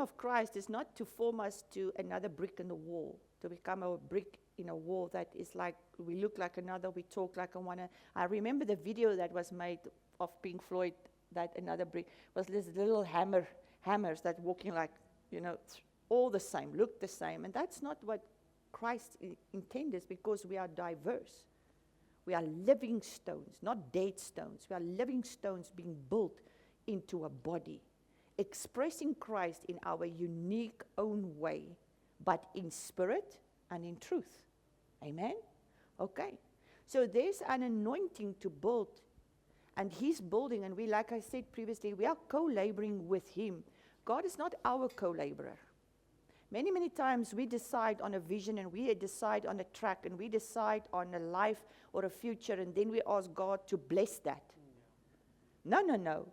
of Christ is not to form us to another brick in the wall, to become a brick in a wall that is like, we look like another, we talk like one. I remember the video that was made of Pink Floyd, that another brick was this little hammers that walking like, all the same, look the same. And that's not what Christ intended, because we are diverse. We are living stones, not dead stones. We are living stones being built into a body, expressing Christ in our unique own way, but in spirit and in truth. Amen? Okay. So there's an anointing to build, and He's building, and we, like I said previously, we are co-laboring with Him. God is not our co-laborer. Many, many times we decide on a vision, and we decide on a track, and we decide on a life or a future, and then we ask God to bless that. No.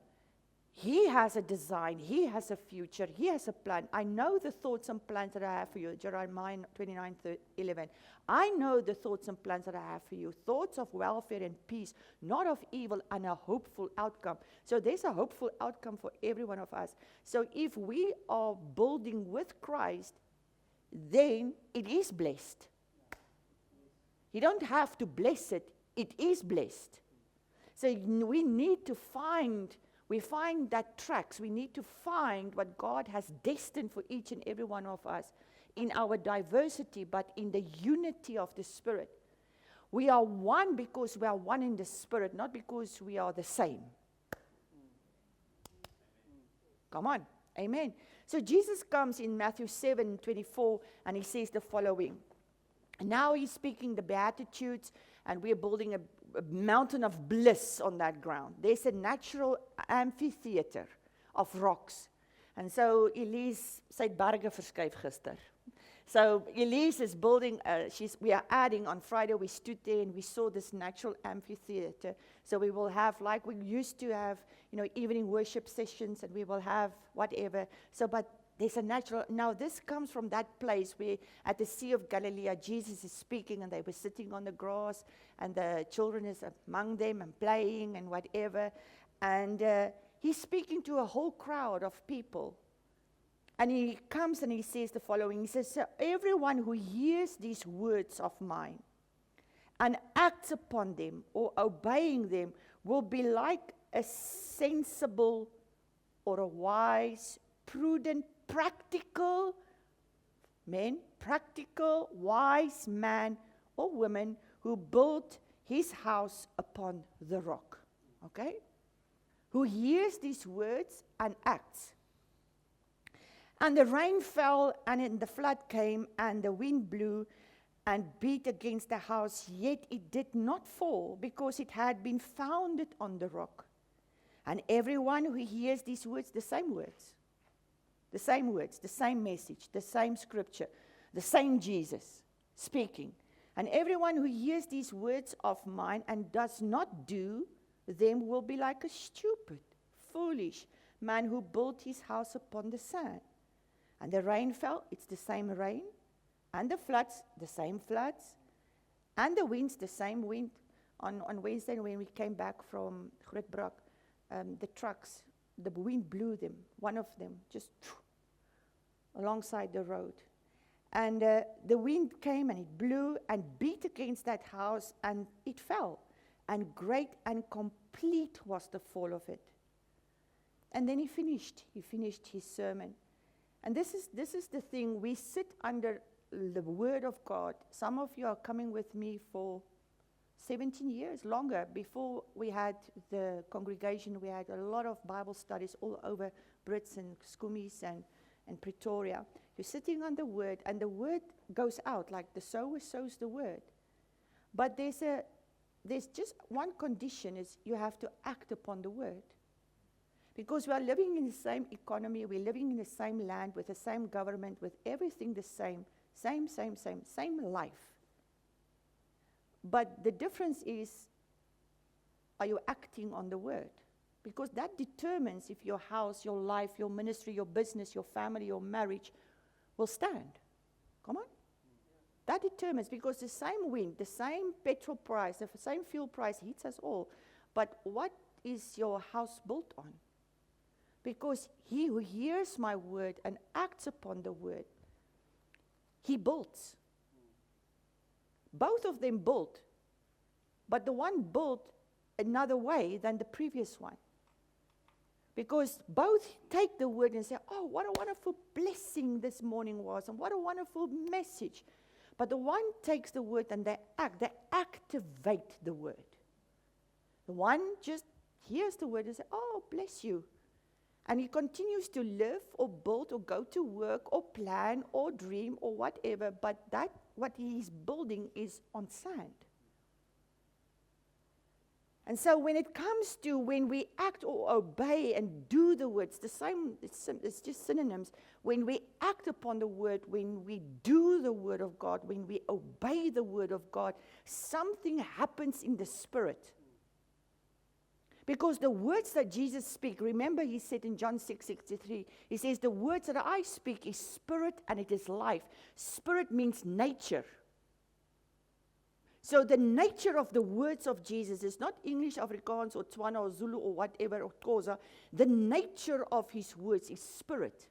He has a design. He has a future. He has a plan. I know the thoughts and plans that I have for you. Jeremiah 29:11. I know the thoughts and plans that I have for you. Thoughts of welfare and peace, not of evil, and a hopeful outcome. So there's a hopeful outcome for every one of us. So if we are building with Christ, then it is blessed. You don't have to bless it. It is blessed. So we need to find that tracks. We need to find what God has destined for each and every one of us in our diversity, but in the unity of the Spirit. We are one because we are one in the Spirit, not because we are the same. Come on. Amen. So Jesus comes in Matthew 7:24, and He says the following. And now He's speaking the Beatitudes, and we're building a mountain of bliss on that ground. There's a natural amphitheater of rocks. And so Elise said berge verskuif gister. So Elise is building, we are adding, on Friday we stood there and we saw this natural amphitheater. So we will have, like we used to have, evening worship sessions, and we will have whatever. So, but there's a natural, now this comes from that place where at the Sea of Galilee, Jesus is speaking, and they were sitting on the grass, and the children is among them and playing and whatever. And He's speaking to a whole crowd of people. And He comes and He says the following. He says, so everyone who hears these words of mine and acts upon them or obeying them will be like a sensible or a wise, prudent, practical, wise man or woman who built his house upon the rock. Okay? Who hears these words and acts. And the rain fell, and the flood came, and the wind blew and beat against the house, yet it did not fall, because it had been founded on the rock. And everyone who hears these words, the same words, the same message, the same scripture, the same Jesus speaking. And everyone who hears these words of mine and does not do them will be like a stupid, foolish man who built his house upon the sand. And the rain fell, it's the same rain. And the floods, the same floods. And the winds, the same wind. On Wednesday, when we came back from Grootbrak, the trucks, the wind blew them, one of them, just alongside the road. And the wind came and it blew and beat against that house, and it fell. And great and complete was the fall of it. And then he finished his sermon. And this is the thing, we sit under the Word of God. Some of you are coming with me for 17 years, longer. Before we had the congregation, we had a lot of Bible studies all over Brits and Skoomies and Pretoria. You're sitting on the Word, and the Word goes out, like the sower sows the Word. But there's just one condition, is you have to act upon the Word. Because we are living in the same economy, we're living in the same land, with the same government, with everything the same life. But the difference is, are you acting on the Word? Because that determines if your house, your life, your ministry, your business, your family, your marriage will stand. Come on. That determines, because the same wind, the same petrol price, the same fuel price hits us all. But what is your house built on? Because he who hears my word and acts upon the word, he builds. Both of them built, but the one built another way than the previous one. Because both take the word and say, oh, what a wonderful blessing this morning was, and what a wonderful message. But the one takes the word and they activate the word. The one just hears the word and says, oh, bless you. And he continues to live or build or go to work or plan or dream or whatever, but that what he is building is on sand. And so when it comes to when we act or obey and do the words, the same, it's just synonyms. When we act upon the word, when we do the word of God, when we obey the word of God, something happens in the spirit. Because the words that Jesus speaks, remember he said in John 6:63, he says, the words that I speak is spirit and it is life. Spirit means nature. So the nature of the words of Jesus is not English, Afrikaans, or Tswana, or Zulu, or whatever, or Xhosa. The nature of his words is spirit.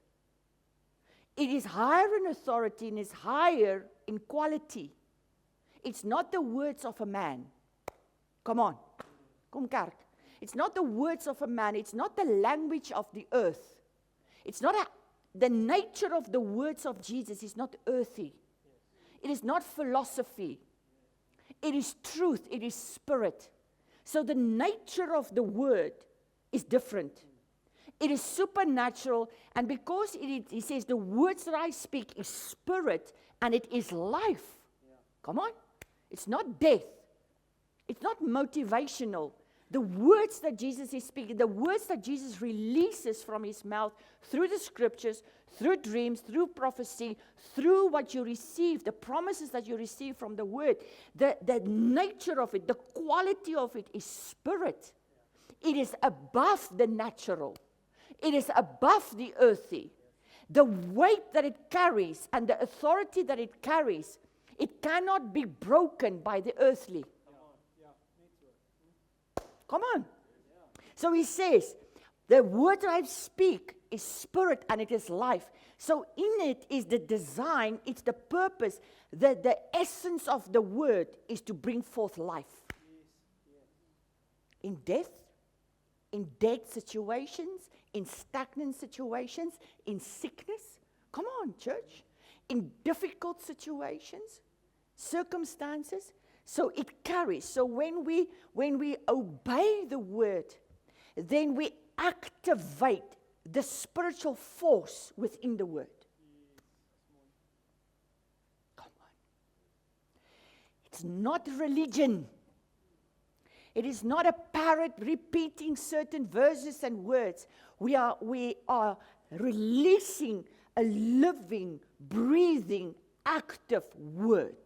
It is higher in authority and is higher in quality. It's not the words of a man. Come on. Kom kerk. It's not the words of a man. It's not the language of the earth. It's not the nature of the words of Jesus is not earthy. It is not philosophy. It is truth. It is spirit. So the nature of the word is different. It is supernatural. And because he says the words that I speak is spirit and it is life. Yeah. Come on. It's not death. It's not motivational. The words that Jesus is speaking, the words that Jesus releases from his mouth through the scriptures, through dreams, through prophecy, through what you receive, the promises that you receive from the word, the nature of it, the quality of it is spirit. It is above the natural. It is above the earthy. The weight that it carries and the authority that it carries, it cannot be broken by the earthly. Come on. So he says, the word that I speak is spirit and it is life. So in it is the design, it's the purpose, the essence of the word is to bring forth life. In death, in dead situations, in stagnant situations, in sickness. Come on, church. In difficult situations, circumstances. So it carries. So when we obey the word, then we activate the spiritual force within the word. Come on. It's not religion. It is not a parrot repeating certain verses and words. We are releasing a living, breathing, active word.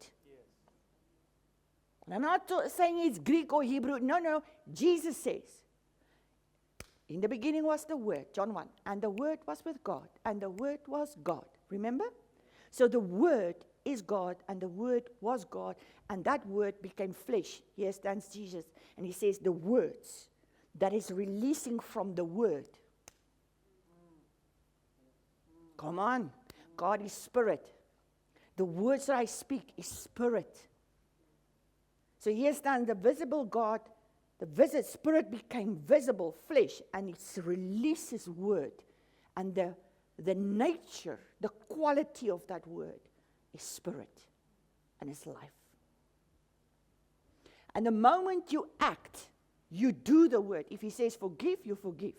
I'm not saying it's Greek or Hebrew. No. Jesus says, in the beginning was the Word, John 1, and the Word was with God, and the Word was God. Remember? So the Word is God, and the Word was God, and that Word became flesh. Here stands Jesus, and he says the words that is releasing from the Word. Come on. God is spirit. The words that I speak is spirit. So here stands the visible God, the spirit became visible, flesh, and it releases word. And the nature, the quality of that word is spirit and is life. And the moment you act, you do the word. If he says forgive, you forgive.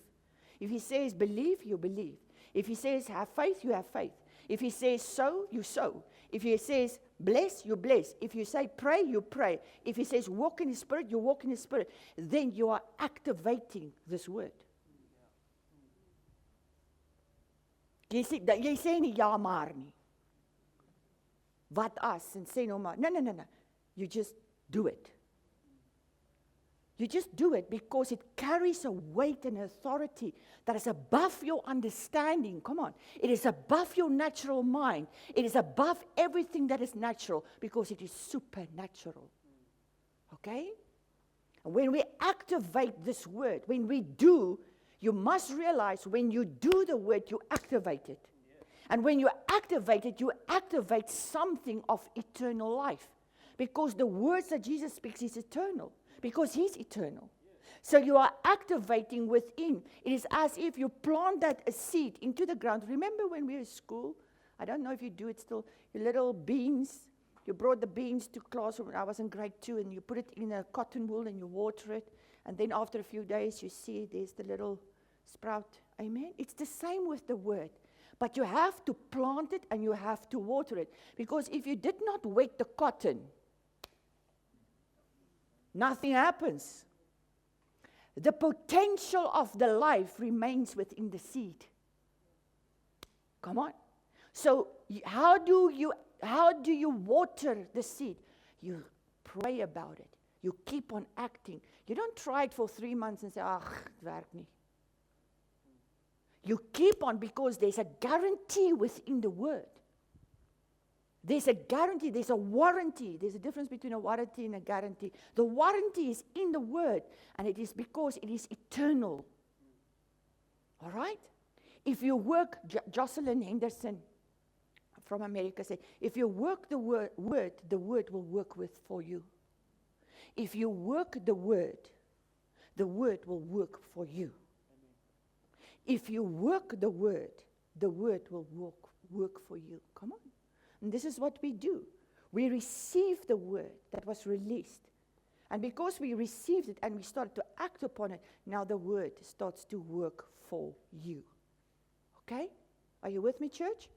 If he says believe, you believe. If he says have faith, you have faith. If he says sow, you sow. If he says bless, you bless. If you say pray, you pray. If he says walk in the Spirit, you walk in the Spirit. Then you are activating this word. Jy sê nie ja maar nie. Wat as en sê nou maar. No. You just do it. You just do it because it carries a weight and authority that is above your understanding. Come on. It is above your natural mind. It is above everything that is natural because it is supernatural. Okay? And when we activate this word, when we do, You must realize when you do the word, you activate it. And when you activate something of eternal life. Because the words that Jesus speaks is eternal. Because He's eternal. So you are activating within. It is as if you plant a seed into the ground. Remember when we were in school? I don't know if you do it still. Your little beans. You brought the beans to class when I was in grade 2, and you put it in a cotton wool and you water it. And then after a few days, you see there's the little sprout. Amen? It's the same with the word. But you have to plant it and you have to water it. Because if you did not wet the cotton, nothing happens. The potential of the life remains within the seed. Come on. So how do you water the seed? You pray about it. You keep on acting. You don't try it for 3 months and say, het werk nie. You keep on because there's a guarantee within the word. There's a guarantee, there's a warranty. There's a difference between a warranty and a guarantee. The warranty is in the word, and it is because it is eternal. All right? If you work, Jocelyn Henderson from America said, if you work the word will work for you. If you work the word will work for you. If you work the word will work for you. Come on. And this is what we do. We receive the word that was released. And because we received it and we started to act upon it, now the word starts to work for you. Okay? Are you with me, church?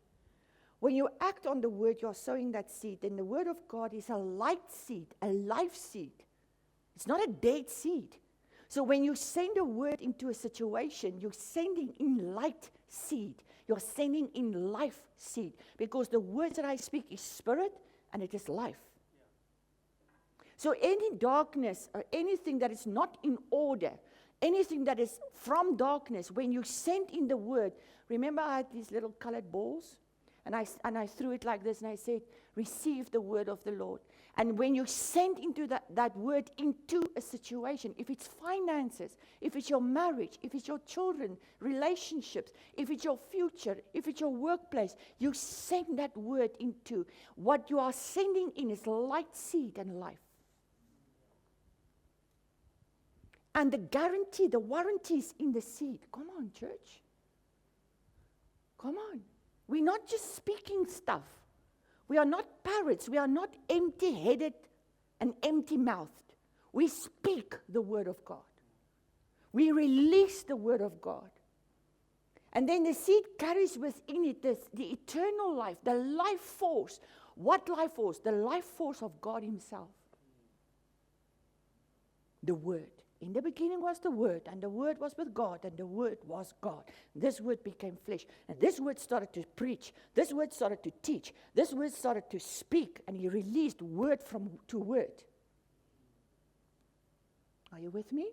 When you act on the word, you're sowing that seed. And the word of God is a light seed, a life seed. It's not a dead seed. So when you send a word into a situation, you're sending in light seed. You're sending in life seed. Because the words that I speak is spirit and it is life. So any darkness or anything that is not in order, anything that is from darkness, when you send in the word, remember I had these little colored balls? And I threw it like this and I said, receive the word of the Lord. And when you send into that word into a situation, if it's finances, if it's your marriage, if it's your children, relationships, if it's your future, if it's your workplace, you send that word into. What you are sending in is light seed and life. And the guarantee, the warranty is in the seed. Come on, church. Come on. We're not just speaking stuff. We are not parrots. We are not empty-headed and empty-mouthed. We speak the word of God. We release the word of God. And then the seed carries within it the eternal life, the life force. What life force? The life force of God Himself. The word. In the beginning was the Word, and the Word was with God, and the Word was God. This Word became flesh, and this Word started to preach. This Word started to teach. This Word started to speak, and He released word to word. Are you with me?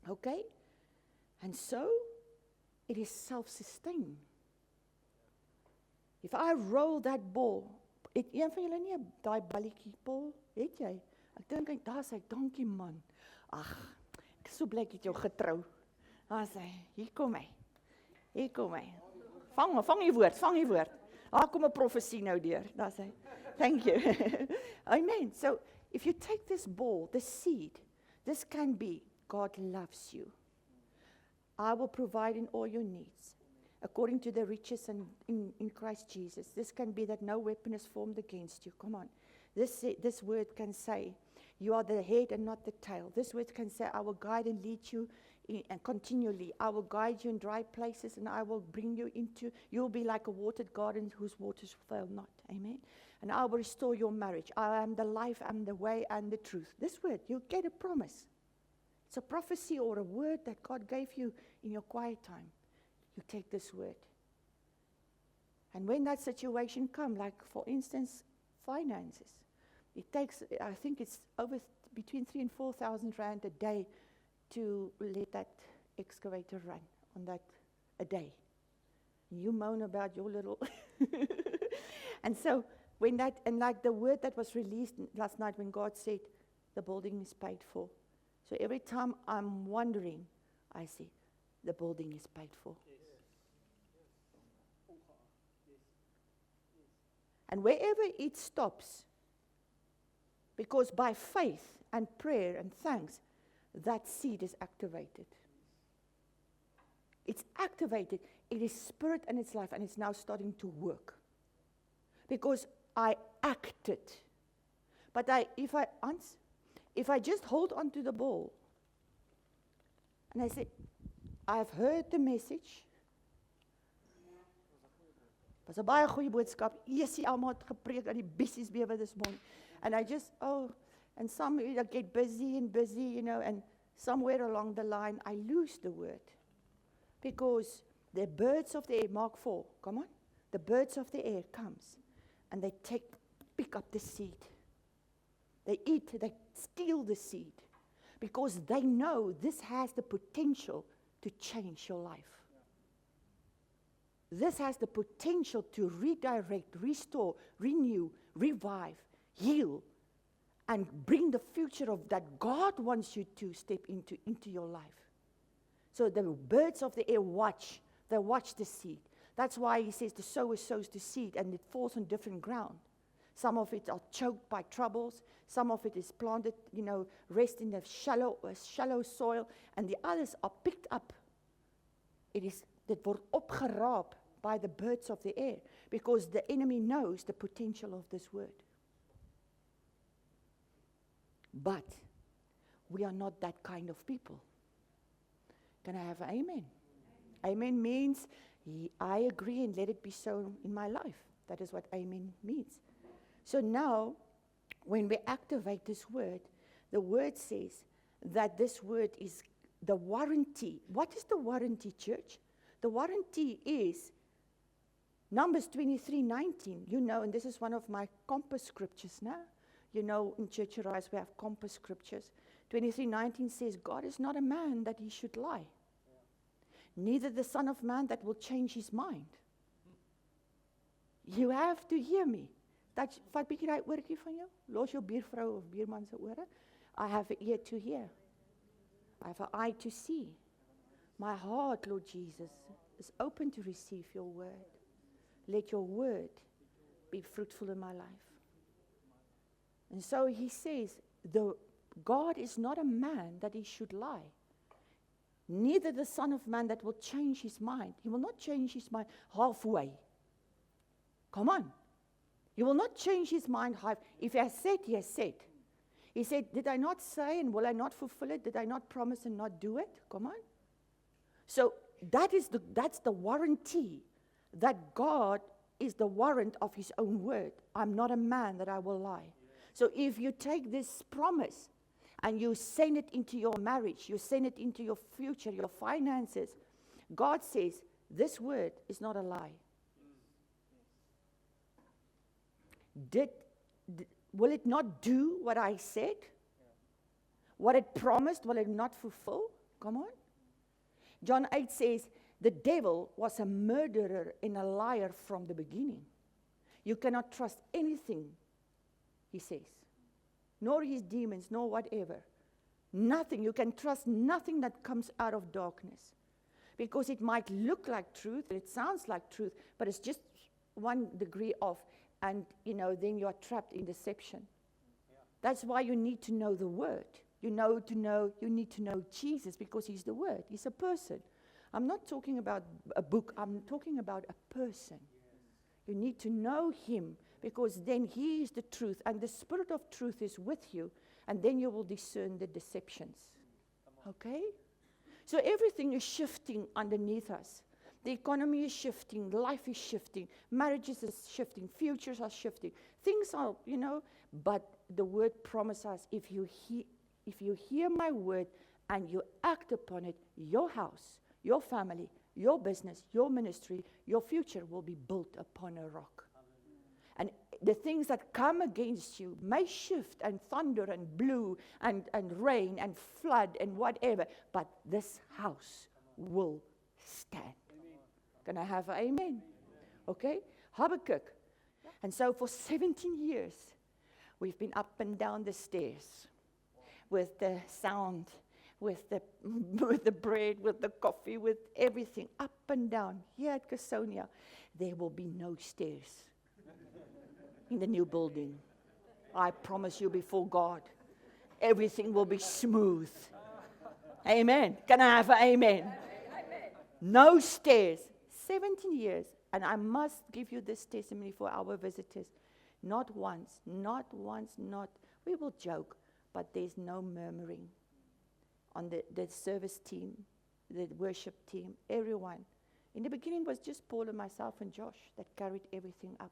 Okay? And so, it is self-sustaining. If I roll that ball, het een van julle nie daai balletjie bol, het jy? Ek dink daar sê dankie man. Ag, ek is so bly ek het jou getrou. Daar sê, hier kom hy. Hier kom hy. Vang die woord. Daar kom 'n profesie nou deur. Daar sê, thank you. Amen. So, if you take this ball, the seed, this can be, God loves you. I will provide in all your needs, according to the riches in Christ Jesus. This can be that no weapon is formed against you. Come on. This word can say, you are the head and not the tail. This word can say, I will guide and lead you and continually. I will guide you in dry places and I will bring you into, you'll be like a watered garden whose waters fail not. Amen. And I will restore your marriage. I am the life, I am the way and the truth. This word, you'll get a promise. It's a prophecy or a word that God gave you in your quiet time. You take this word. And when that situation comes, like for instance, finances, it takes, I think it's over between 3,000 and 4,000 rand a day to let that excavator run on that a day. You moan about your little... And so, when that, and like the word that was released last night when God said, the building is paid for. So every time I'm wondering, I say, the building is paid for. And wherever it stops, because by faith and prayer and thanks, that seed is activated. It's activated. It is spirit and it's life, and it's now starting to work. Because I acted. But if I just hold on to the ball, and I say, I've heard the message. Was 'n baie goeie boodskap. Jessie almal het gepreek dat die bissies bewe this morning. And I just, and some get busy, and somewhere along the line I lose the word. Because the birds of the air, Mark 4, come on. The birds of the air comes and they pick up the seed. They eat, they steal the seed. Because they know this has the potential to change your life. This has the potential to redirect, restore, renew, revive, heal, and bring the future of that God wants you to step into your life. So the birds of the air watch. They watch the seed. That's why he says the sower sows the seed and it falls on different ground. Some of it are choked by troubles. Some of it is planted, rest in the shallow soil. And the others are picked up. Dit word opgeraap by the birds of the air. Because the enemy knows the potential of this word. But we are not that kind of people. Can I have an amen? Amen means, I agree and let it be so in my life. That is what amen means. So now, when we activate this word, the word says that this word is the warranty. What is the warranty, church? The warranty is Numbers 23:19. And this is one of my compass scriptures now. In Church Arise we have compass scriptures. 23:19 says, God is not a man that he should lie. Neither the Son of Man that will change his mind. You have to hear me. Vat bietjie daai oortjie van jou. Los jou buurvrou of buurman se ore. I have an ear to hear. I have an eye to see. My heart, Lord Jesus, is open to receive your word. Let your word be fruitful in my life. And so he says, God is not a man that he should lie. Neither the Son of Man that will change his mind. He will not change his mind halfway. Come on. He will not change his mind half. If he has said, he has said. He said, did I not say and will I not fulfill it? Did I not promise and not do it? Come on. So that's the warranty that God is the warrant of his own word. I'm not a man that I will lie. So if you take this promise and you send it into your marriage, you send it into your future, your finances, God says, this word is not a lie. Will it not do what I said? What it promised, will it not fulfill? Come on. John 8 says, the devil was a murderer and a liar from the beginning. You cannot trust anything he says. Nor his demons, nor whatever. Nothing. You can trust nothing that comes out of darkness. Because it might look like truth, it sounds like truth, but it's just one degree off. And, then you are trapped in deception. Yeah. That's why you need to know the word. You need to know Jesus because he's the word. He's a person. I'm not talking about a book. I'm talking about a person. Yes. You need to know him because then he is the truth and the Spirit of truth is with you and then you will discern the deceptions. Okay? So everything is shifting underneath us. The economy is shifting, life is shifting, marriages is shifting, futures are shifting. Things are, but the word promises us, if you hear my word and you act upon it, your house, your family, your business, your ministry, your future will be built upon a rock. And the things that come against you may shift and thunder and blow and rain and flood and whatever, but this house will stand. Can I have an amen? Okay? Habakkuk. And so for 17 years, we've been up and down the stairs with the sound, with the, with the bread, with the coffee, with everything, up and down. Here at Casonia, there will be no stairs in the new building. I promise you before God, everything will be smooth. Amen. Can I have an amen? No stairs. 17 years. And I must give you this testimony for our visitors. Not once, we will joke, but there's no murmuring on the service team, the worship team, everyone. In the beginning, it was just Paul and myself and Josh that carried everything up.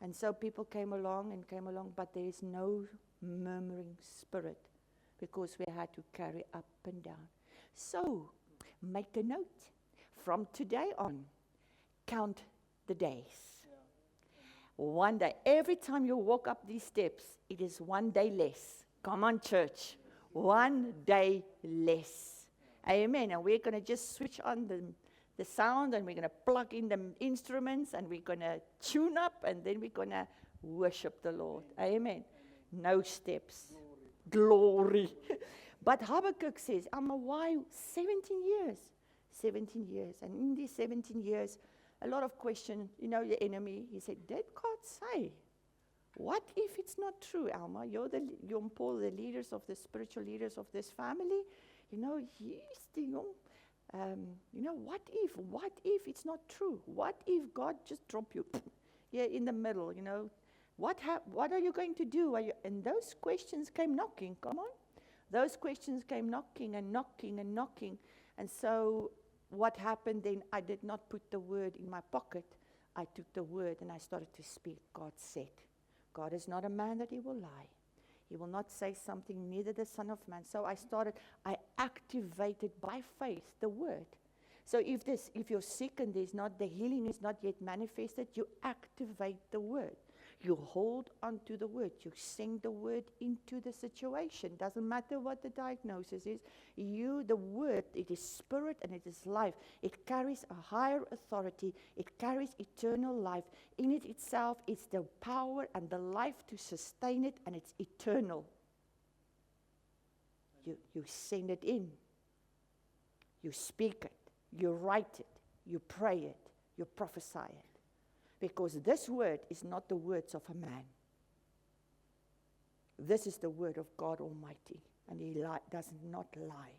And so people came along, but there is no murmuring spirit because we had to carry up and down. So, make a note. From today on, count the days. One day. Every time you walk up these steps, it is one day less. Come on, church. One day less. Amen. And we're going to just switch on the sound, and we're going to plug in the instruments, and we're going to tune up, and then we're going to worship the Lord. Amen. No steps. Glory. But Habakkuk says, why 17 years? 17 years. And in these 17 years, a lot of questions. You know, the enemy, he said, did God say? What if it's not true, Alma? You're and Paul, the leaders of the spiritual leaders of this family. You know, he's the young. What if it's not true? What if God just dropped you here in the middle, you know? What are you going to do? And those questions came knocking, come on. Those questions came knocking and knocking and knocking. And so what happened then, I did not put the word in my pocket. I took the word and I started to speak. God said. God is not a man that he will lie. He will not say something, neither the Son of Man. So I activated by faith the word. So if you're sick and the healing is not yet manifested, you activate the word. You hold on to the word. You sing the word into the situation. Doesn't matter what the diagnosis is. The word, it is spirit and it is life. It carries a higher authority. It carries eternal life. In it itself, it's the power and the life to sustain it, and it's eternal. You send it in. You speak it. You write it. You pray it. You prophesy it. Because this word is not the words of a man. This is the word of God Almighty. And he does not lie.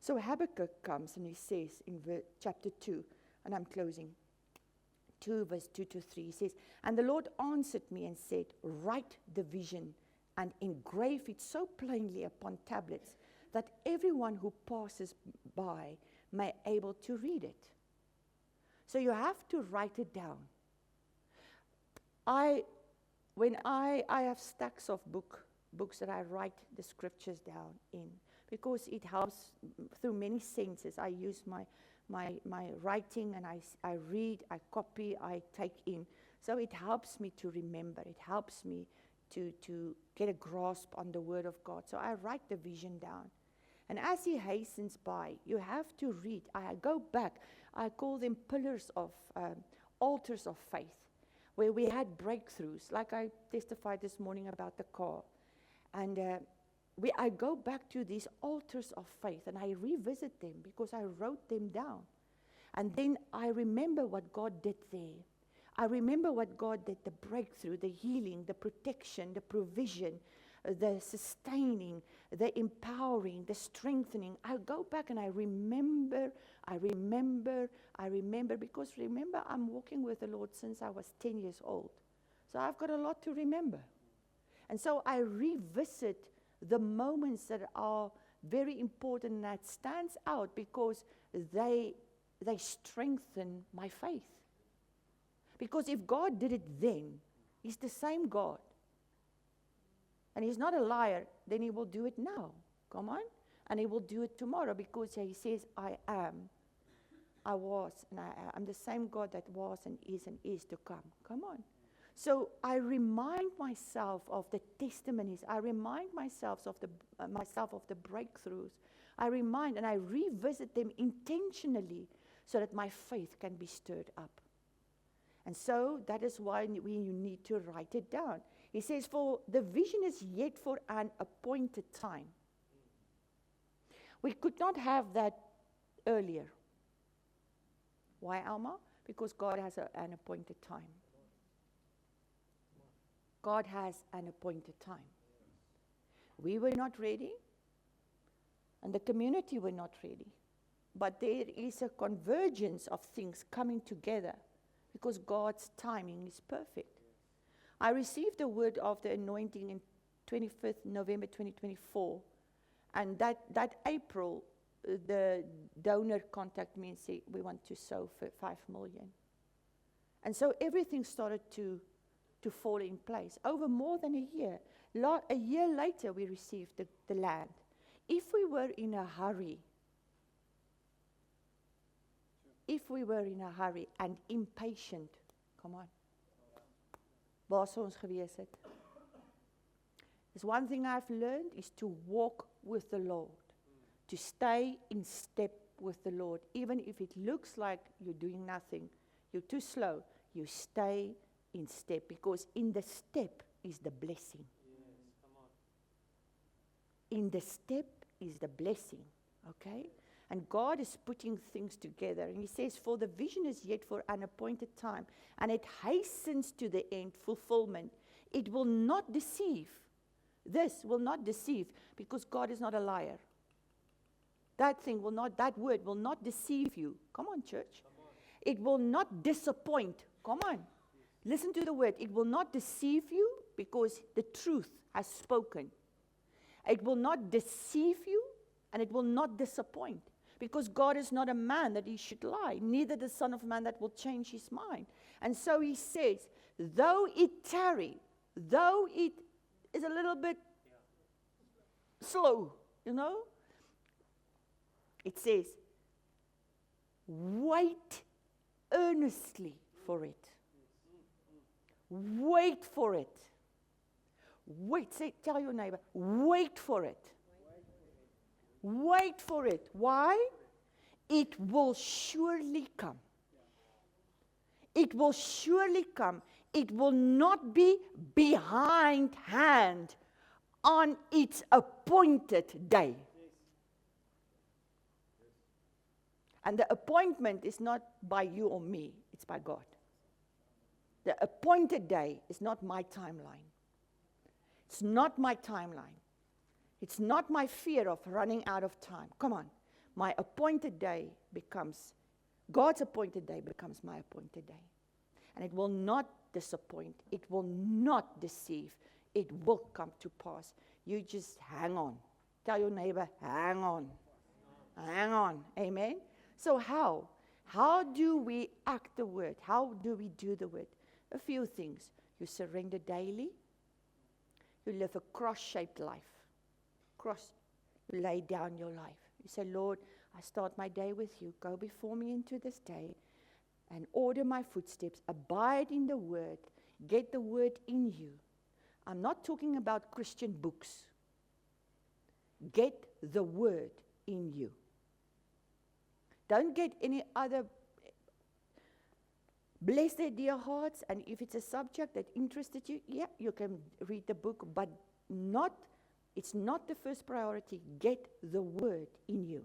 So Habakkuk comes and he says in chapter 2, and I'm closing, 2 verse 2 to 3, he says, and the Lord answered me and said, write the vision and engrave it so plainly upon tablets that everyone who passes by may able to read it. So you have to write it down. I have stacks of books that I write the scriptures down in, because it helps through many senses. I use my writing, and I read, I copy, I take in. So it helps me to remember. It helps me to get a grasp on the word of God. So I write the vision down. And as he hastens by, you have to read. I go back. I call them pillars of altars of faith, where we had breakthroughs, like I testified this morning about the car. And I go back to these altars of faith, and I revisit them because I wrote them down. And then I remember what God did there. I remember what God did, the breakthrough, the healing, the protection, the provision, the sustaining, the empowering, the strengthening. I go back and I remember, because remember, I'm walking with the Lord since I was 10 years old. So I've got a lot to remember. And so I revisit the moments that are very important and that stands out because they strengthen my faith. Because if God did it then, he's the same God. And he's not a liar, then he will do it now. Come on. And he will do it tomorrow, because he says, I am, I was, and I'm the same God that was and is to come. Come on. So I remind myself of the testimonies. I remind myself of the breakthroughs. I remind and I revisit them intentionally so that my faith can be stirred up. And so that is why you need to write it down. He says, for the vision is yet for an appointed time. We could not have that earlier. Why, Alma? Because God has an appointed time. God has an appointed time. We were not ready, and the community were not ready. But there is a convergence of things coming together because God's timing is perfect. I received the word of the anointing in 25th November 2024, and that April, the donor contacted me and said, we want to sow for 5 million. And so everything started to fall in place. Over more than a year. A year later, we received the land. If we were in a hurry and impatient, come on, waar sou ons gewees het? There's one thing I've learned is to walk with the Lord, to stay in step with the Lord. Even if it looks like you're doing nothing, you're too slow, you stay in step, because in the step is the blessing. Yes, come on. In the step is the blessing, okay? And God is putting things together. And He says, for the vision is yet for an appointed time, and it hastens to the end, fulfillment. It will not deceive. This will not deceive, because God is not a liar. That word will not deceive you. Come on, church. Come on. It will not disappoint. Come on. Listen to the word. It will not deceive you, because the truth has spoken. It will not deceive you, and it will not disappoint. Because God is not a man that He should lie, neither the Son of Man that will change His mind. And so He says, though it tarry, though it is a little bit slow, it says, wait earnestly for it. Wait for it. Wait, tell your neighbor, wait for it. Wait for it. Why? It will surely come. It will surely come. It will not be behindhand on its appointed day. And the appointment is not by you or me, it's by God. The appointed day is not my timeline. It's not my timeline. It's not my fear of running out of time. Come on. My appointed day becomes, God's appointed day becomes my appointed day. And it will not disappoint. It will not deceive. It will come to pass. You just hang on. Tell your neighbor, hang on. Hang on. Amen? So how? How do we act the word? How do we do the word? A few things. You surrender daily. You live a cross-shaped life. You lay down your life. You say, Lord, I start my day with you. Go before me into this day and order my footsteps. Abide in the word. Get the word in you. I'm not talking about Christian books. Get the word in you. Don't get any other. Bless their dear hearts, and if it's a subject that interested you, yeah, you can read the book, but it's not the first priority. Get the word in you.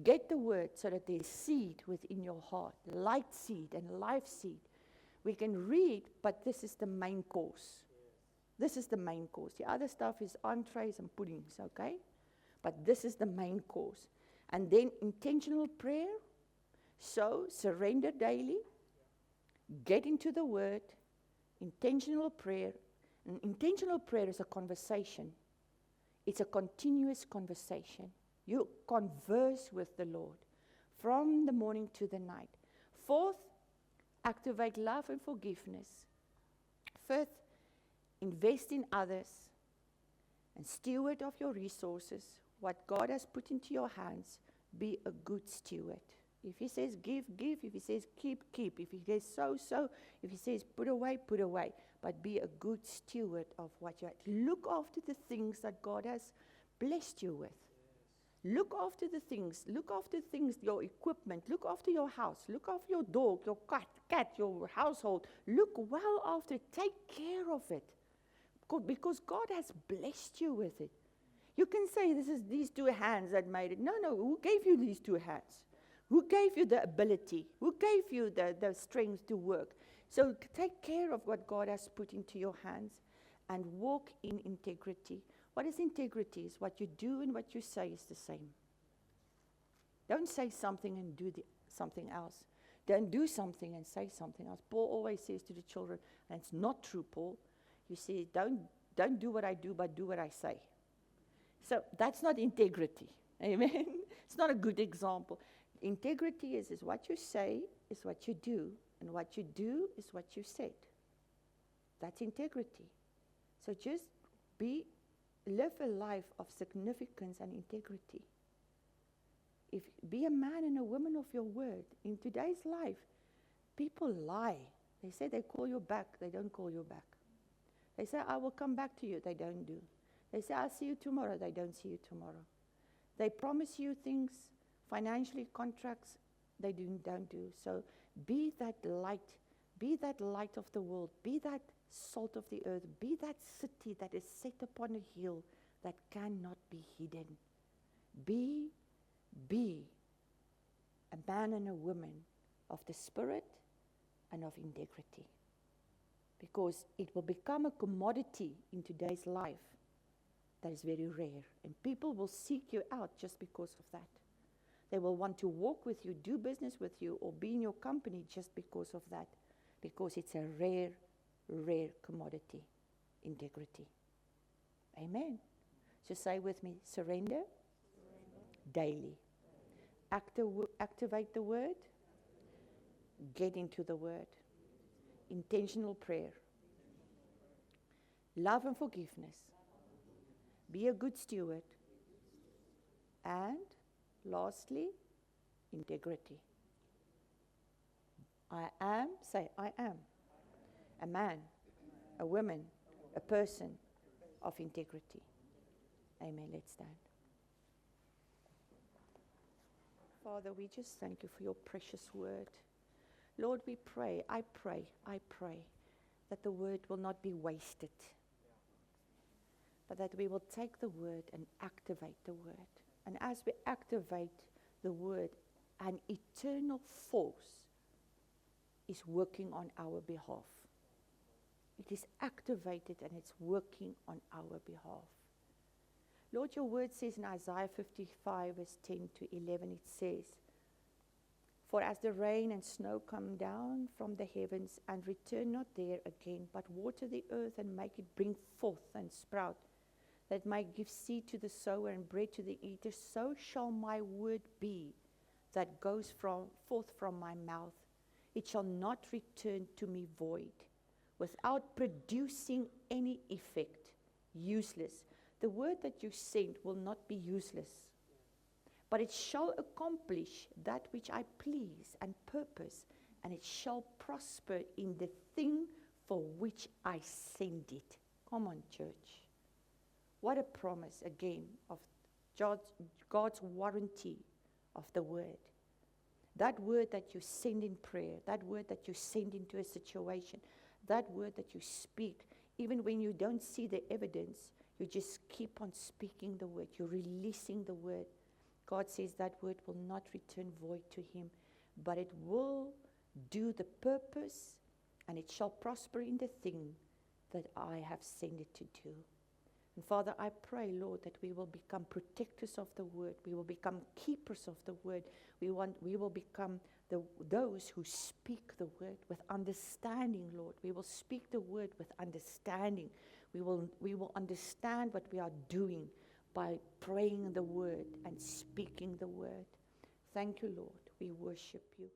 Get the word so that there's seed within your heart, light seed and life seed. We can read, but this is the main course. This is the main course. The other stuff is entrees and puddings, okay? But this is the main course. And then intentional prayer. So surrender daily. Get into the word. Intentional prayer. And intentional prayer is a conversation. It's a continuous conversation. You converse with the Lord from the morning to the night. Fourth, activate love and forgiveness. Fifth, invest in others and steward of your resources. What God has put into your hands, be a good steward. If He says give, give. If He says keep, keep. If He says sow. If He says put away. But be a good steward of what you have. Look after the things that God has blessed you with. Look after the things. Look after things, your equipment. Look after your house. Look after your dog, your cat, your household. Look well after it. Take care of it. Because God has blessed you with it. You can say this is these two hands that made it. No, who gave you these two hands? Who gave you the ability? Who gave you the strength to work? So take care of what God has put into your hands and walk in integrity. What is integrity? Is what you do and what you say is the same. Don't say something and do something else. Don't do something and say something else. Paul always says to the children, and it's not true, Paul. You say, don't do what I do, but do what I say. So that's not integrity. Amen? It's not a good example. Integrity is what you say is what you do, and what you do is what you said. That's integrity. So just live a life of significance and integrity. Be a man and a woman of your word. In today's life, people lie. They say they call you back. They don't call you back. They say, I will come back to you. They don't do. They say, I'll see you tomorrow. They don't see you tomorrow. They promise you things, financially, contracts, they don't do. So be that light. Be that light of the world. Be that salt of the earth. Be that city that is set upon a hill that cannot be hidden. Be a man and a woman of the Spirit and of integrity. Because it will become a commodity in today's life that is very rare. And people will seek you out just because of that. They will want to walk with you, do business with you, or be in your company just because of that. Because it's a rare, rare commodity, integrity. Amen. So say with me, surrender. Daily. Activate the word. Get into the word. Intentional prayer. Love and forgiveness. Be a good steward. And lastly, integrity. I am a man, a woman, a person of integrity. Amen. Let's stand. Father, we just thank you for your precious word. Lord, I pray that the word will not be wasted, but that we will take the word and activate the word. And as we activate the word, an eternal force is working on our behalf. It is activated and it's working on our behalf. Lord, your word says in Isaiah 55, verse 10 to 11, it says, for as the rain and snow come down from the heavens and return not there again, but water the earth and make it bring forth and sprout, that it might give seed to the sower and bread to the eater, so shall my word be that goes forth from my mouth. It shall not return to me void, without producing any effect, useless. The word that you sent will not be useless, but it shall accomplish that which I please and purpose, and it shall prosper in the thing for which I send it. Come on, church. What a promise, again, of God's warranty of the word. That word that you send in prayer, that word that you send into a situation, that word that you speak, even when you don't see the evidence, you just keep on speaking the word. You're releasing the word. God says that word will not return void to him, but it will do the purpose, and it shall prosper in the thing that I have sent it to do. And Father, I pray, Lord, that we will become protectors of the word. We will become keepers of the word. We will become those who speak the word with understanding, Lord. We will speak the word with understanding. We will understand what we are doing by praying the word and speaking the word. Thank you, Lord. We worship you.